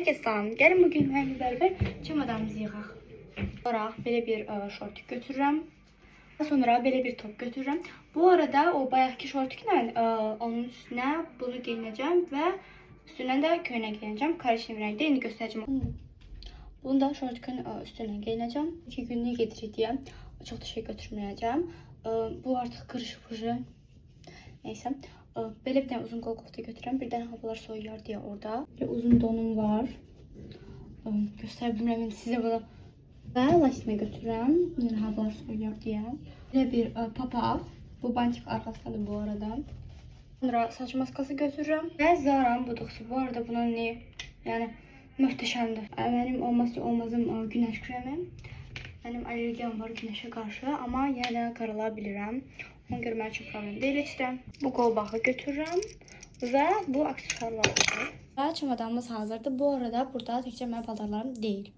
Herkese salam. Gəlin bugün mənimlə bərabər çamadanımızı yığaq. Sonra belə bir şortik götürürəm. Sonra belə bir top götürürəm. Bu arada o bayaqki şortiklə onun üstünə bunu geyinəcəm və üstünə də köynək geyinəcəm. Karışım rəngdə. İndi göstərəcəm. Bunu da şortikin üstünə geyinəcəm. 2 günlük gedirik deyə çox da şey götürməyəcəm. Bu artıq qırışıqıcı. Neysə. Belə bir tane uzun kol kofta götürürəm. Birdən havalar soyuyar deyə orada. Böyle uzun donum var. Göstər bilmirəm sizə bunu. Və lastimə götürürəm. Yəni havalar soyuyar deyə. Belə bir papaq. Bu bantik arkasındadır bu arada. Sonra saç maskası götürürəm. Və Zara'nın buduqsu. Bu arada bunun ne? Yəni möhtəşəmdir. Mənim olmazsa olmazım güneş kremi. Benim alerjiyam var güneşe karşı ama yine qaralabilirəm. Ona görə mənim üçün problem deyil heç də. Bu qolbağı götürürəm və bu aksesuarlar var. Və çamadanımız hazırdır. Bu arada burada təkcə mənim paltarlarım deyil.